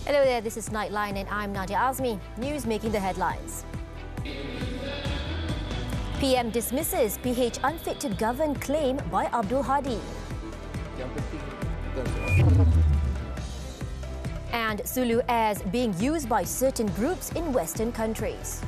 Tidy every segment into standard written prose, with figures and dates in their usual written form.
Hello there, this is Nightline and I'm Nadia Azmi. News making the headlines. PM dismisses PH unfit to govern claim by Abdul Hadi. And Sulu Heirs being used by certain groups in Western countries.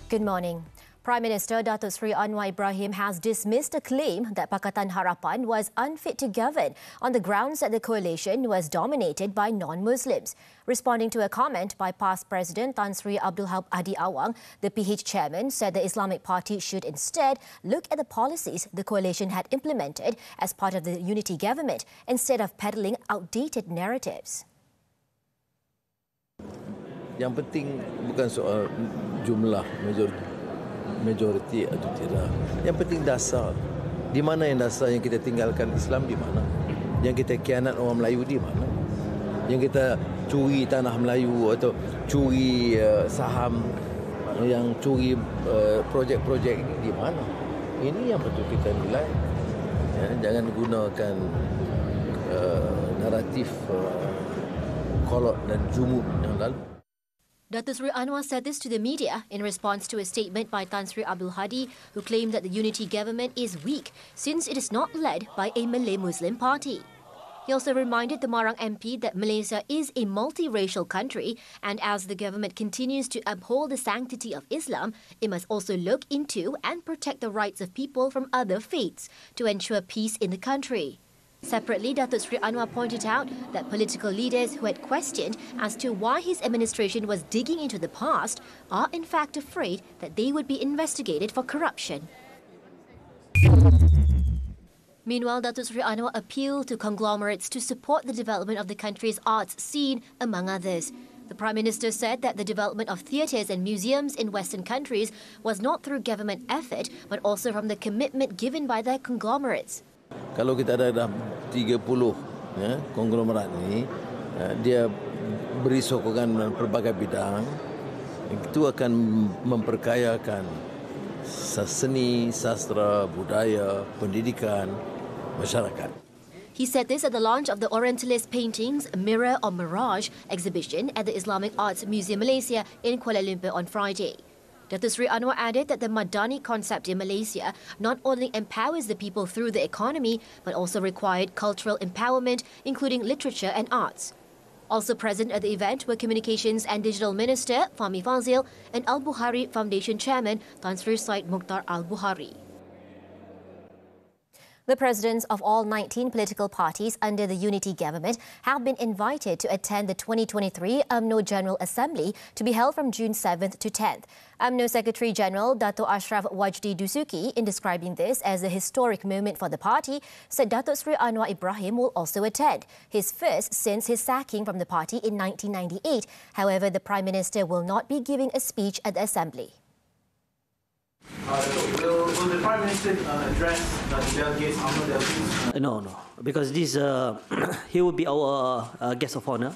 Good morning. Prime Minister Datuk Seri Anwar Ibrahim has dismissed a claim that Pakatan Harapan was unfit to govern on the grounds that the coalition was dominated by non-Muslims. Responding to a comment by past President Tan Sri Abdul Hadi Awang, the PH chairman said the Islamic Party should instead look at the policies the coalition had implemented as part of the unity government instead of peddling outdated narratives. Yang penting bukan soal jumlah majoriti atau tidak. Yang penting dasar. Di mana yang dasar yang kita tinggalkan Islam di mana? Yang kita khianat orang Melayu di mana? Yang kita curi tanah Melayu atau curi saham, yang curi projek-projek ini di mana? Ini yang betul kita nilai. Ya, jangan gunakan naratif kolot dan jumud yang lalu. Datuk Seri Anwar said this to the media in response to a statement by Tan Sri Abdul Hadi, who claimed that the unity government is weak since it is not led by a Malay-Muslim party. He also reminded the Marang MP that Malaysia is a multiracial country, and as the government continues to uphold the sanctity of Islam, it must also look into and protect the rights of people from other faiths to ensure peace in the country. Separately, Datuk Seri Anwar pointed out that political leaders who had questioned as to why his administration was digging into the past are in fact afraid that they would be investigated for corruption. Meanwhile, Datuk Seri Anwar appealed to conglomerates to support the development of the country's arts scene, among others. The Prime Minister said that the development of theatres and museums in Western countries was not through government effort, but also from the commitment given by their conglomerates. Kalau kita ada dah 30 konglomerat ini, dia beri sokongan dalam pelbagai bidang, itu akan memperkayakan seni, sastra, budaya, pendidikan, masyarakat. He said this at the launch of the Orientalist Paintings Mirror or Mirage exhibition at the Islamic Arts Museum Malaysia in Kuala Lumpur on Friday. Datuk Seri Anwar added that the Madani concept in Malaysia not only empowers the people through the economy, but also required cultural empowerment, including literature and arts. Also present at the event were Communications and Digital Minister Fahmi Fazil and Al-Bukhari Foundation Chairman Tan Sri Said Mukhtar Al-Bukhari. The presidents of all 19 political parties under the unity government have been invited to attend the 2023 Umno General Assembly to be held from June 7th to 10th. Umno Secretary General Dato' Ashraf Wajdi Dusuki, in describing this as a historic moment for the party, said Datuk Seri Anwar Ibrahim will also attend, his first since his sacking from the party in 1998. However, the Prime Minister will not be giving a speech at the Assembly. Will the Prime Minister address the delegates, Umno delegates? No, because this he will be our guest of honor,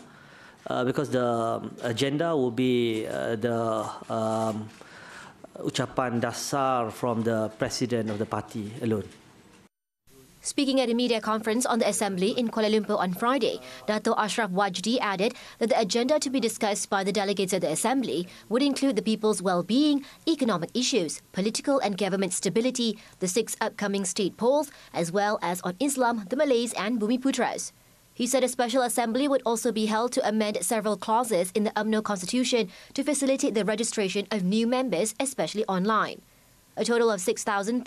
because the agenda will be the ucapan dasar from the president of the party alone. Speaking at a media conference on the Assembly in Kuala Lumpur on Friday, Dato' Ashraf Wajdi added that the agenda to be discussed by the delegates at the Assembly would include the people's well-being, economic issues, political and government stability, the 6 upcoming state polls, as well as on Islam, the Malays and Bumiputras. He said a special assembly would also be held to amend several clauses in the UMNO constitution to facilitate the registration of new members, especially online. A total of 6,341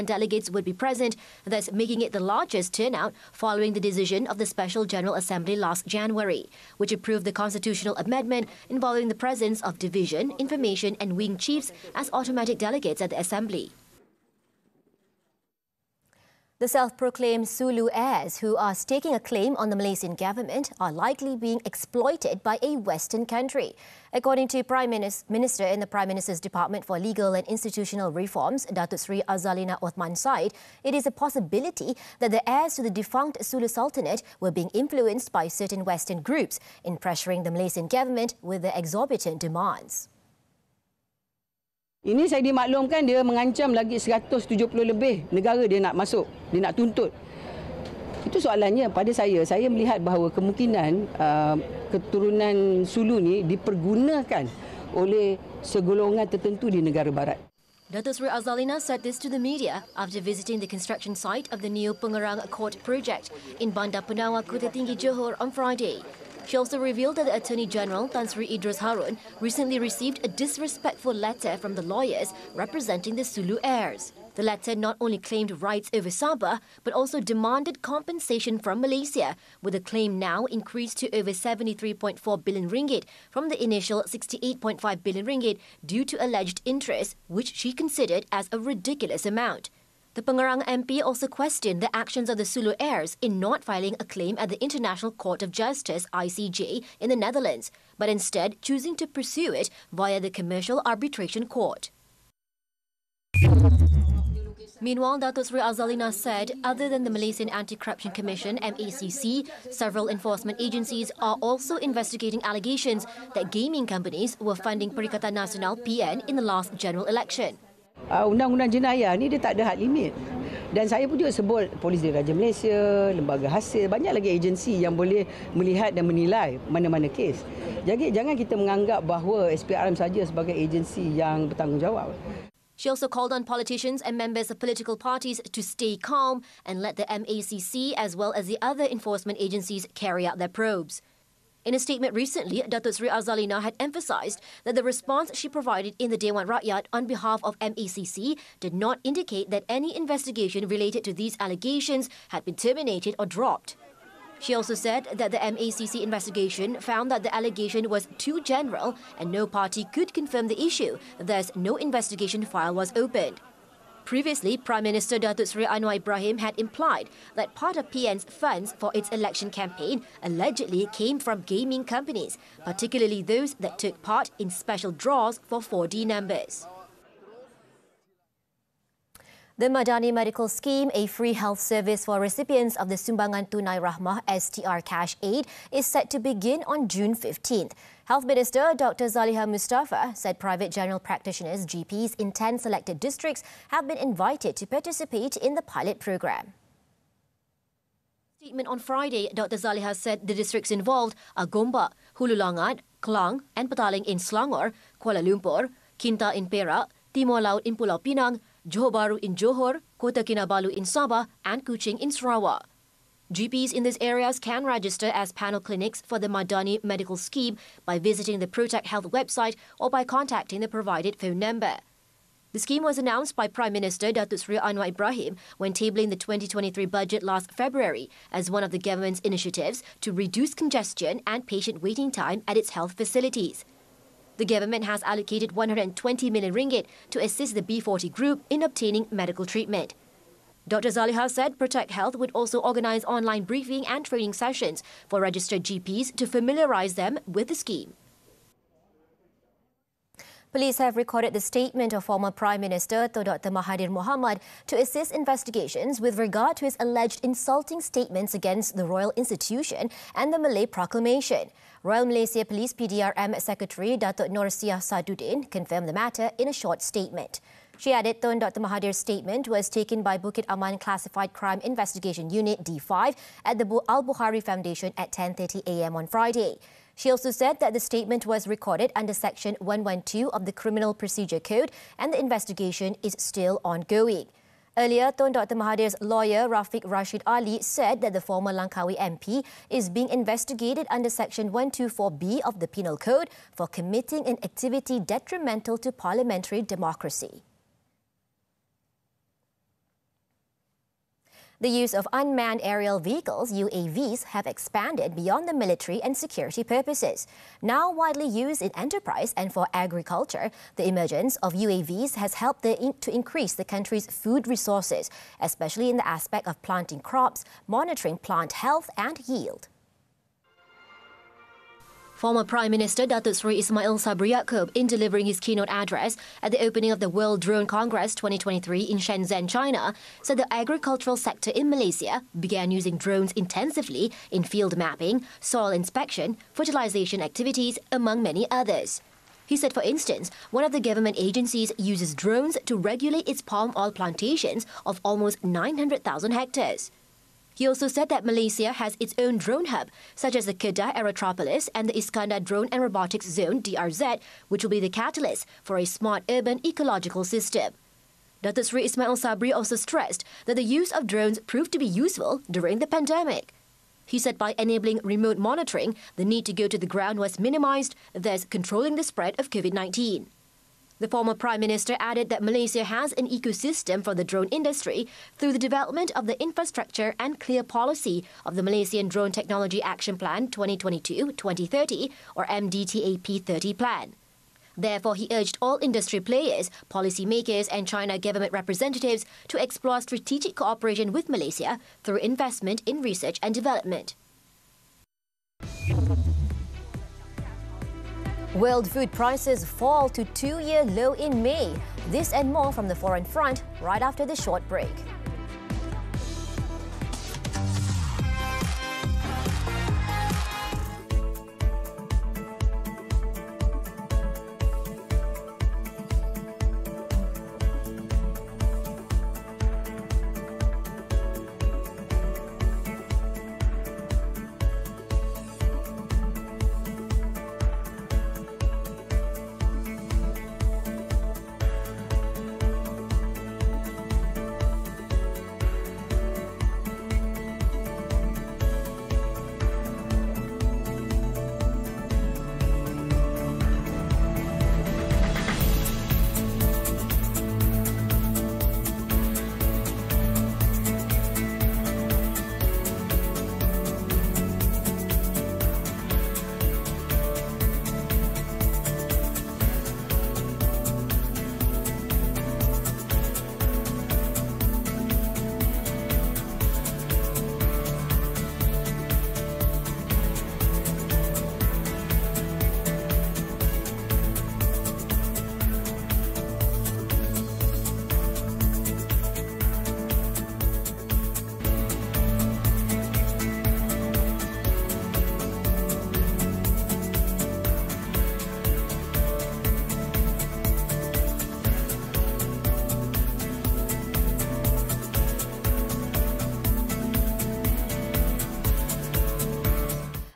delegates would be present, thus making it the largest turnout following the decision of the Special General Assembly last January, which approved the constitutional amendment involving the presence of division, information and wing chiefs as automatic delegates at the Assembly. The self-proclaimed Sulu Heirs, who are staking a claim on the Malaysian government, are likely being exploited by a Western country. According to Prime Minister in the Prime Minister's Department for Legal and Institutional Reforms, Datuk Seri Azalina Othman Said, it is a possibility that the heirs to the defunct Sulu Sultanate were being influenced by certain Western groups in pressuring the Malaysian government with their exorbitant demands. Ini saya dimaklumkan dia mengancam lagi 170 lebih negara dia nak masuk, dia nak tuntut. Itu soalannya pada saya melihat bahawa kemungkinan keturunan Sulu ni dipergunakan oleh segolongan tertentu di negara barat. Datuk Seri Azalina said this to the media after visiting the construction site of the new Pengerang Court project in Bandar Penawa, Kota Tinggi, Johor on Friday. She also revealed that the Attorney General, Tan Sri Idris Harun, recently received a disrespectful letter from the lawyers representing the Sulu Heirs. The letter not only claimed rights over Sabah, but also demanded compensation from Malaysia, with the claim now increased to over 73.4 billion ringgit from the initial 68.5 billion ringgit due to alleged interest, which she considered as a ridiculous amount. The Pengerang MP also questioned the actions of the Sulu Heirs in not filing a claim at the International Court of Justice, ICJ, in the Netherlands, but instead choosing to pursue it via the Commercial Arbitration Court. Meanwhile, Datuk Seri Azalina said, other than the Malaysian Anti-Corruption Commission, MACC, several enforcement agencies are also investigating allegations that gaming companies were funding Perikatan Nasional PN in the last general election. Undang-undang jenayah ni dia tak ada had limit. Dan saya pun juga sebut Polis Diraja Malaysia, Lembaga Hasil, banyak lagi agensi yang boleh melihat dan menilai mana-mana kes. Jadi jangan kita menganggap bahawa SPRM saja sebagai agensi yang bertanggungjawab. She also called on politicians and members of political parties to stay calm and let the MACC as well as the other enforcement agencies carry out their probes. In a statement recently, Datuk Seri Azalina had emphasised that the response she provided in the Dewan Rakyat on behalf of MACC did not indicate that any investigation related to these allegations had been terminated or dropped. She also said that the MACC investigation found that the allegation was too general and no party could confirm the issue, thus no investigation file was opened. Previously, Prime Minister Datuk Seri Anwar Ibrahim had implied that part of PN's funds for its election campaign allegedly came from gaming companies, particularly those that took part in special draws for 4D numbers. The Madani Medical Scheme, a free health service for recipients of the Sumbangan Tunai Rahmah STR Cash Aid, is set to begin on June 15th. Health Minister Dr. Zaliha Mustafa said private general practitioners, GPs in 10 selected districts have been invited to participate in the pilot program. Statement on Friday, Dr. Zaliha said the districts involved are Gombak, Hulu Langat, Klang and Petaling in Selangor, Kuala Lumpur, Kinta in Perak, Timur Laut in Pulau Pinang, Johor Bahru in Johor, Kota Kinabalu in Sabah and Kuching in Sarawak. GPs in these areas can register as panel clinics for the Madani Medical Scheme by visiting the Protect Health website or by contacting the provided phone number. The scheme was announced by Prime Minister Datuk Seri Anwar Ibrahim when tabling the 2023 budget last February as one of the government's initiatives to reduce congestion and patient waiting time at its health facilities. The government has allocated 120 million ringgit to assist the B40 group in obtaining medical treatment. Dr. Zaliha said Protect Health would also organise online briefing and training sessions for registered GPs to familiarise them with the scheme. Police have recorded the statement of former Prime Minister Dr. Mahathir Mohamad to assist investigations with regard to his alleged insulting statements against the royal institution and the Malay Proclamation. Royal Malaysia Police PDRM Secretary Datuk Norsiah Saduddin confirmed the matter in a short statement. She added Tun Dr. Mahathir's statement was taken by Bukit Aman Classified Crime Investigation Unit D5 at the Al-Bukhari Foundation at 10:30 a.m. on Friday. She also said that the statement was recorded under Section 112 of the Criminal Procedure Code and the investigation is still ongoing. Earlier, Tun Dr. Mahathir's lawyer Rafiq Rashid Ali said that the former Langkawi MP is being investigated under Section 124B of the Penal Code for committing an activity detrimental to parliamentary democracy. The use of unmanned aerial vehicles, UAVs, have expanded beyond the military and security purposes. Now widely used in enterprise and for agriculture, the emergence of UAVs has helped to increase the country's food resources, especially in the aspect of planting crops, monitoring plant health and yield. Former Prime Minister Datuk Seri Ismail Sabri Yaakob, in delivering his keynote address at the opening of the World Drone Congress 2023 in Shenzhen, China, said the agricultural sector in Malaysia began using drones intensively in field mapping, soil inspection, fertilization activities, among many others. He said, for instance, one of the government agencies uses drones to regulate its palm oil plantations of almost 900,000 hectares. He also said that Malaysia has its own drone hub, such as the Kedah Aerotropolis and the Iskandar Drone and Robotics Zone, DRZ, which will be the catalyst for a smart urban ecological system. Datuk Seri Ismail Sabri also stressed that the use of drones proved to be useful during the pandemic. He said by enabling remote monitoring, the need to go to the ground was minimised, thus controlling the spread of COVID-19. The former Prime Minister added that Malaysia has an ecosystem for the drone industry through the development of the infrastructure and clear policy of the Malaysian Drone Technology Action Plan 2022-2030 or MDTAP 30 plan. Therefore, he urged all industry players, policymakers and China government representatives to explore strategic cooperation with Malaysia through investment in research and development. World food prices fall to two-year low in May. This and more from the foreign front right after the short break.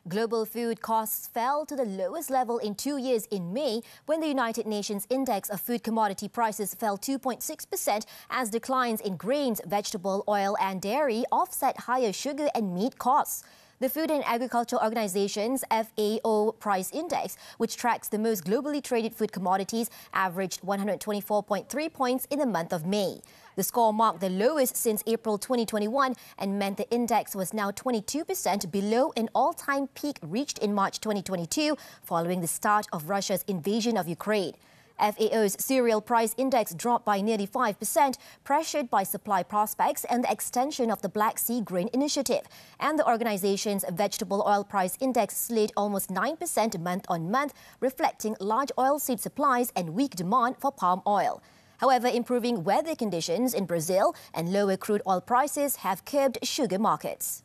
Global food costs fell to the lowest level in 2 years in May when the United Nations Index of Food Commodity Prices fell 2.6% as declines in grains, vegetable oil and dairy offset higher sugar and meat costs. The Food and Agriculture Organization's FAO Price Index, which tracks the most globally traded food commodities, averaged 124.3 points in the month of May. The score marked the lowest since April 2021 and meant the index was now 22% below an all-time peak reached in March 2022 following the start of Russia's invasion of Ukraine. FAO's cereal price index dropped by nearly 5%, pressured by supply prospects and the extension of the Black Sea Grain Initiative. And the organization's vegetable oil price index slid almost 9% month-on-month, reflecting large oilseed supplies and weak demand for palm oil. However, improving weather conditions in Brazil and lower crude oil prices have curbed sugar markets.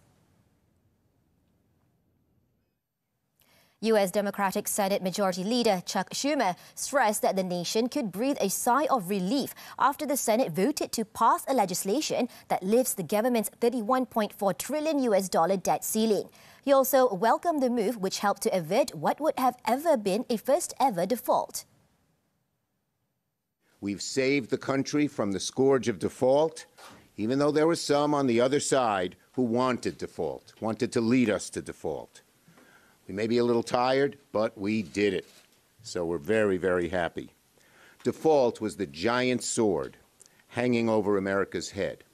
U.S. Democratic Senate Majority Leader Chuck Schumer stressed that the nation could breathe a sigh of relief after the Senate voted to pass a legislation that lifts the government's $31.4 trillion debt ceiling. He also welcomed the move, which helped to avert what would have ever been a first-ever default. We've saved the country from the scourge of default, even though there were some on the other side who wanted default, wanted to lead us to default. We may be a little tired, but we did it. So we're very, very happy. Default was the giant sword hanging over America's head.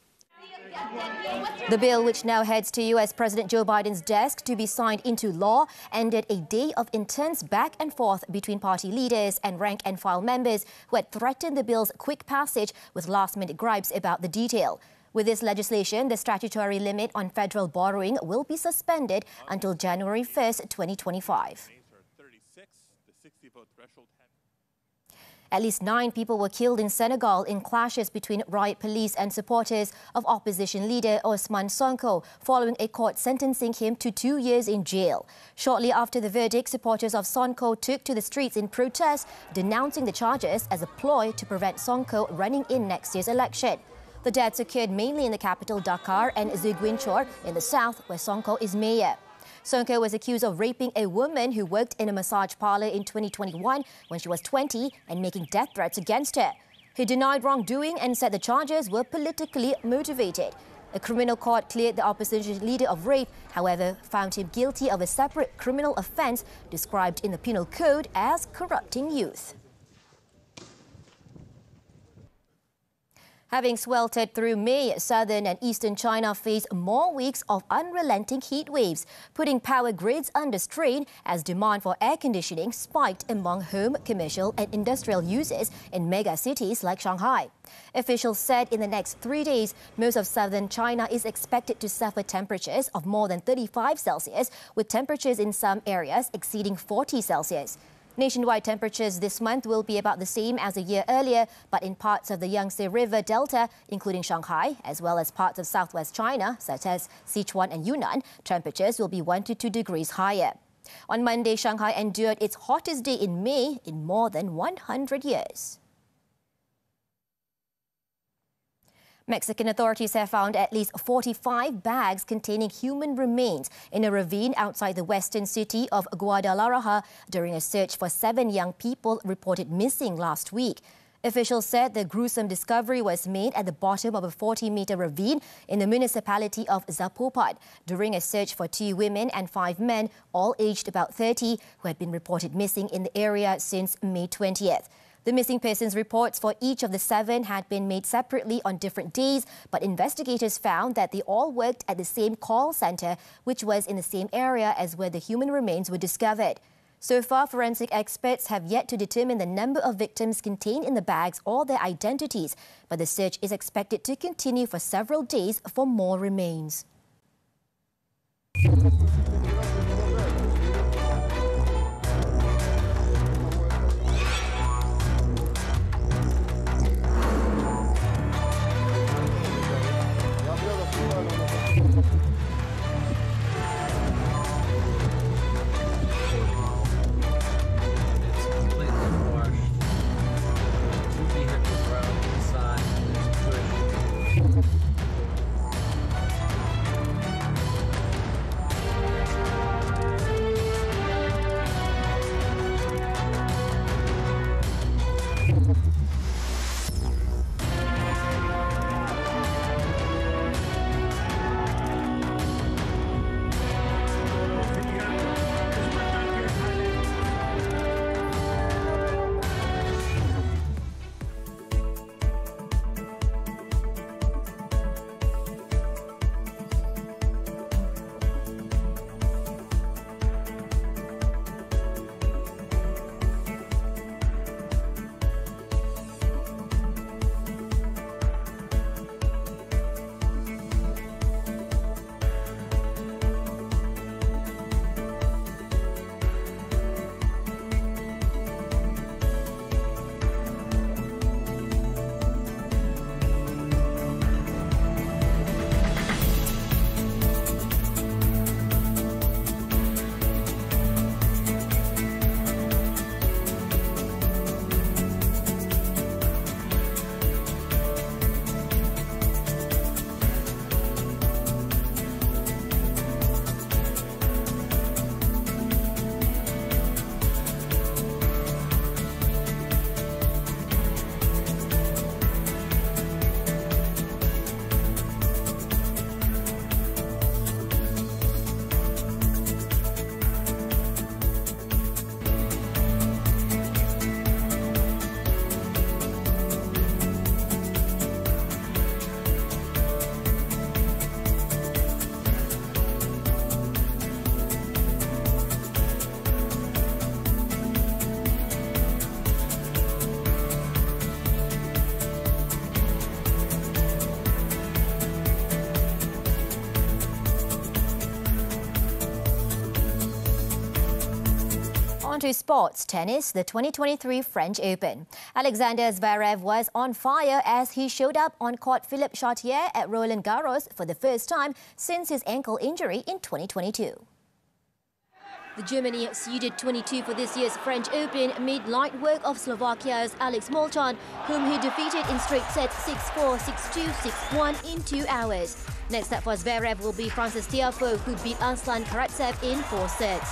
The bill, which now heads to U.S. President Joe Biden's desk to be signed into law, ended a day of intense back and forth between party leaders and rank-and-file members who had threatened the bill's quick passage with last-minute gripes about the detail. With this legislation, the statutory limit on federal borrowing will be suspended until January 1st, 2025. At least 9 people were killed in Senegal in clashes between riot police and supporters of opposition leader Ousmane Sonko following a court sentencing him to 2 years in jail. Shortly after the verdict, supporters of Sonko took to the streets in protest, denouncing the charges as a ploy to prevent Sonko running in next year's election. The deaths occurred mainly in the capital Dakar and Ziguinchor in the south, where Sonko is mayor. Sonko was accused of raping a woman who worked in a massage parlor in 2021 when she was 20 and making death threats against her. He denied wrongdoing and said the charges were politically motivated. A criminal court cleared the opposition leader of rape, however, found him guilty of a separate criminal offence described in the penal code as corrupting youth. Having sweltered through May, southern and eastern China face more weeks of unrelenting heat waves, putting power grids under strain as demand for air conditioning spiked among home, commercial and industrial users in mega cities like Shanghai. Officials said in the next 3 days, most of southern China is expected to suffer temperatures of more than 35 Celsius, with temperatures in some areas exceeding 40 Celsius. Nationwide temperatures this month will be about the same as a year earlier, but in parts of the Yangtze River Delta, including Shanghai, as well as parts of southwest China, such as Sichuan and Yunnan, temperatures will be 1 to 2 degrees higher. On Monday, Shanghai endured its hottest day in May in more than 100 years. Mexican authorities have found at least 45 bags containing human remains in a ravine outside the western city of Guadalajara during a search for 7 young people reported missing last week. Officials said the gruesome discovery was made at the bottom of a 40-meter ravine in the municipality of Zapopan during a search for 2 women and 5 men, all aged about 30, who had been reported missing in the area since May 20th. The missing persons reports for each of the 7 had been made separately on different days, but investigators found that they all worked at the same call center, which was in the same area as where the human remains were discovered. So far, forensic experts have yet to determine the number of victims contained in the bags or their identities, but the search is expected to continue for several days for more remains. On to sports tennis, the 2023 French Open. Alexander Zverev was on fire as he showed up on court Philippe Chatrier at Roland Garros for the first time since his ankle injury in 2022. The Germany seeded 22 for this year's French Open made light work of Slovakia's Alex Molchan, whom he defeated in straight sets 6-4, 6-2, 6-1 in 2 hours. Next up for Zverev will be Francis Tiafoe, who beat Aslan Karatsev in 4 sets.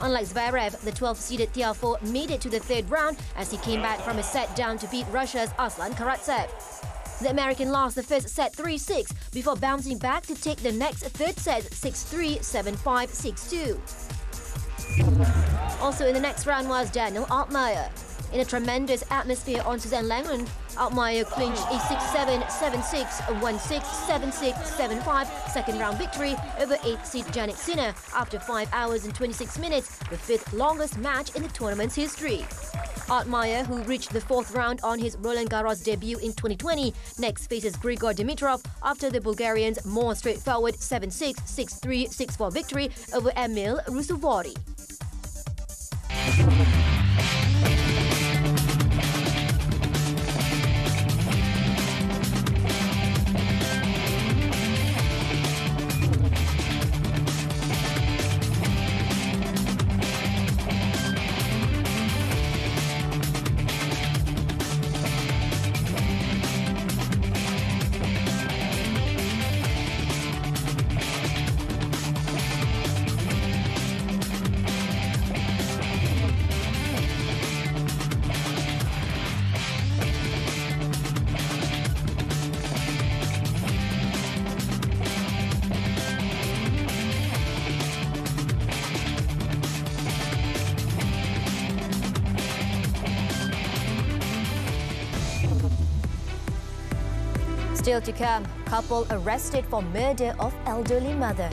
Unlike Zverev, the 12th-seeded Tiafoe made it to the third round as he came back from a set down to beat Russia's Aslan Karatsev. The American lost the first set 3-6 before bouncing back to take the next third set 6-3, 7-5, 6-2. Also in the next round was Daniel Altmaier. In a tremendous atmosphere on Suzanne Lenglen, Altmaier clinched a 6-7, 7-6, 1-6, 7-6, 7-5 second-round victory over 8th-seed Jannik Sinner after 5 hours and 26 minutes, the 5th longest match in the tournament's history. Altmaier, who reached the 4th round on his Roland Garros debut in 2020, next faces Grigor Dimitrov after the Bulgarian's more straightforward 7-6, 6-3, 6-4 victory over Emil Rusuvori. Still to come, couple arrested for murder of elderly mother.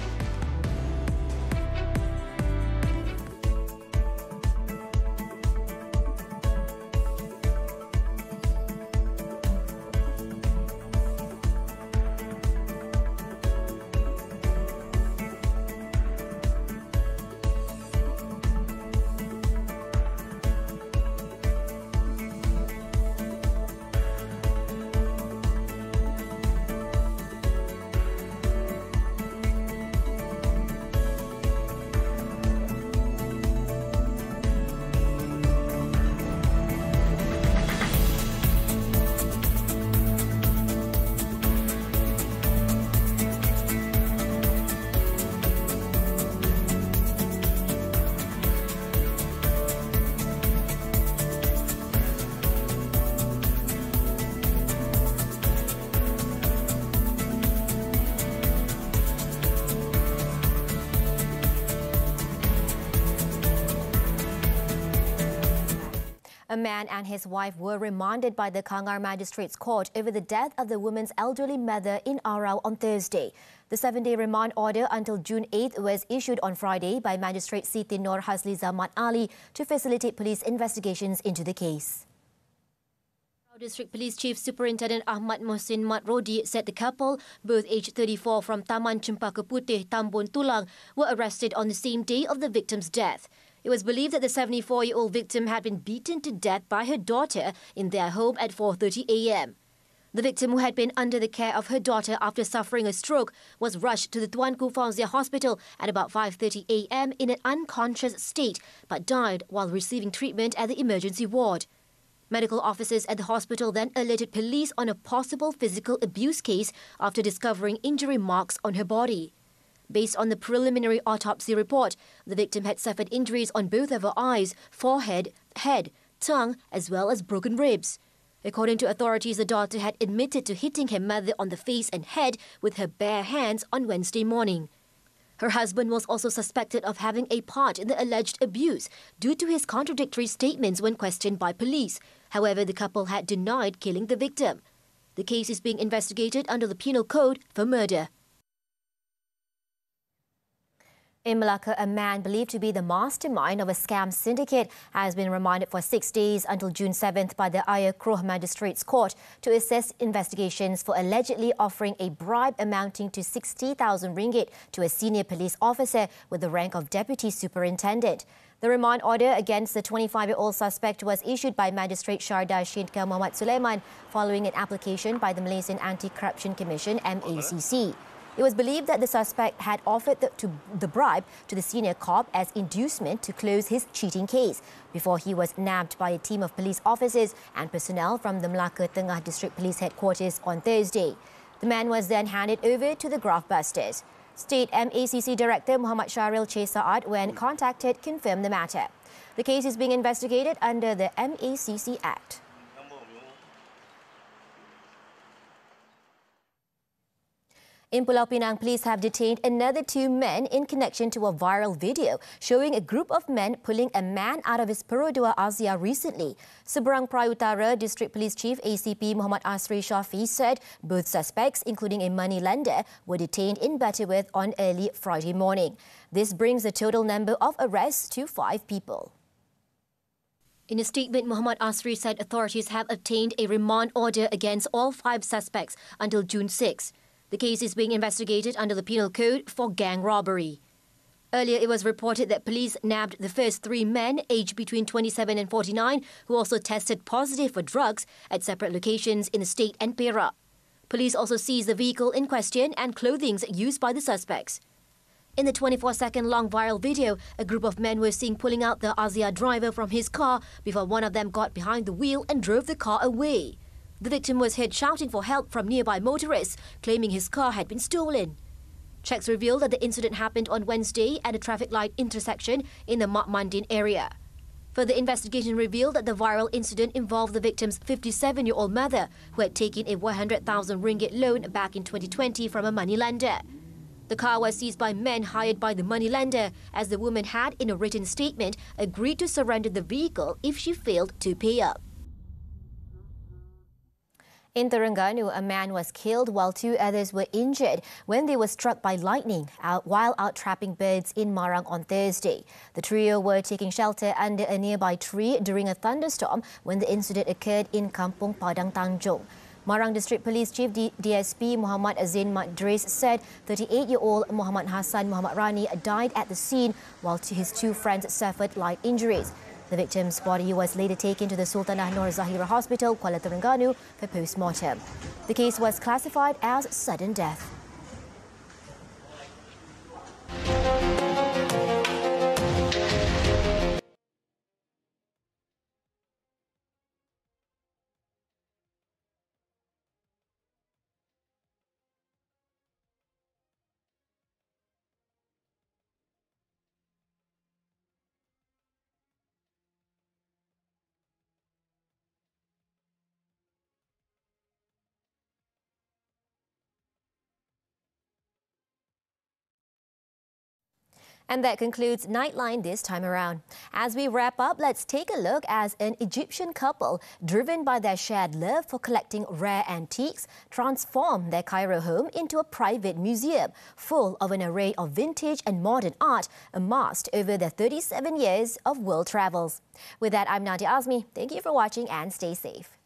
A man and his wife were remanded by the Kangar Magistrates Court over the death of the woman's elderly mother in Arau on Thursday. The 7-day remand order until June 8th was issued on Friday by Magistrate Siti Nur Hasliza Mat Ali to facilitate police investigations into the case. District Police Chief Superintendent Ahmad Mohsin Mat Rodi said the couple, both aged 34 from Taman Cempaka Putih, Tambun Tulang, were arrested on the same day of the victim's death. It was believed that the 74-year-old victim had been beaten to death by her daughter in their home at 4:30 a.m. The victim, who had been under the care of her daughter after suffering a stroke, was rushed to the Tuanku Fauzia Hospital at about 5:30 a.m. in an unconscious state, but died while receiving treatment at the emergency ward. Medical officers at the hospital then alerted police on a possible physical abuse case after discovering injury marks on her body. Based on the preliminary autopsy report, the victim had suffered injuries on both of her eyes, forehead, head, tongue, as well as broken ribs. According to authorities, the daughter had admitted to hitting her mother on the face and head with her bare hands on Wednesday morning. Her husband was also suspected of having a part in the alleged abuse due to his contradictory statements when questioned by police. However, the couple had denied killing the victim. The case is being investigated under the Penal Code for murder. In Malacca, a man believed to be the mastermind of a scam syndicate has been remanded for 6 days until June 7th by the Ayar Kroh Magistrates Court to assess investigations for allegedly offering a bribe amounting to 60,000 ringgit to a senior police officer with the rank of Deputy Superintendent. The remand order against the 25-year-old suspect was issued by Magistrate Sharda Shinka Muhammad Sulaiman following an application by the Malaysian Anti-Corruption Commission, MACC. It was believed that the suspect had offered the bribe to the senior cop as inducement to close his cheating case before he was nabbed by a team of police officers and personnel from the Melaka Tengah District Police Headquarters on Thursday. The man was then handed over to the graftbusters. State MACC Director Muhammad Sharil Che Saad, when contacted, confirmed the matter. The case is being investigated under the MACC Act. In Pulau Pinang, police have detained another 2 men in connection to a viral video showing a group of men pulling a man out of his Pudu Asia recently. Seberang Perai Utara District Police Chief ACP Muhammad Asri Shafi said both suspects, including a money lender, were detained in Butterworth on early Friday morning. This brings the total number of arrests to 5 people. In a statement, Muhammad Asri said authorities have obtained a remand order against all 5 suspects until June 6. The case is being investigated under the Penal Code for gang robbery. Earlier, it was reported that police nabbed the first 3 men aged between 27 and 49 who also tested positive for drugs at separate locations in the state and Perak. Police also seized the vehicle in question and clothing used by the suspects. In the 24-second long viral video, a group of men were seen pulling out the Asia driver from his car before one of them got behind the wheel and drove the car away. The victim was heard shouting for help from nearby motorists, claiming his car had been stolen. Checks revealed that the incident happened on Wednesday at a traffic light intersection in the Mak Mandin area. Further investigation revealed that the viral incident involved the victim's 57-year-old mother, who had taken a 100,000 ringgit loan back in 2020 from a moneylender. The car was seized by men hired by the moneylender, as the woman had, in a written statement, agreed to surrender the vehicle if she failed to pay up. In Terengganu, a man was killed while 2 others were injured when they were struck by lightning while out trapping birds in Marang on Thursday. The trio were taking shelter under a nearby tree during a thunderstorm when the incident occurred in Kampung Padang Tanjung. Marang District Police Chief DSP Muhammad Azin Madris said 38-year-old Muhammad Hassan Muhammad Rani died at the scene while his 2 friends suffered light injuries. The victim's body was later taken to the Sultanah Nur Zahira Hospital, Kuala Terengganu, for post-mortem. The case was classified as sudden death. And that concludes Nightline this time around. As we wrap up, let's take a look as an Egyptian couple, driven by their shared love for collecting rare antiques, transform their Cairo home into a private museum full of an array of vintage and modern art amassed over their 37 years of world travels. With that, I'm Nadia Azmi. Thank you for watching and stay safe.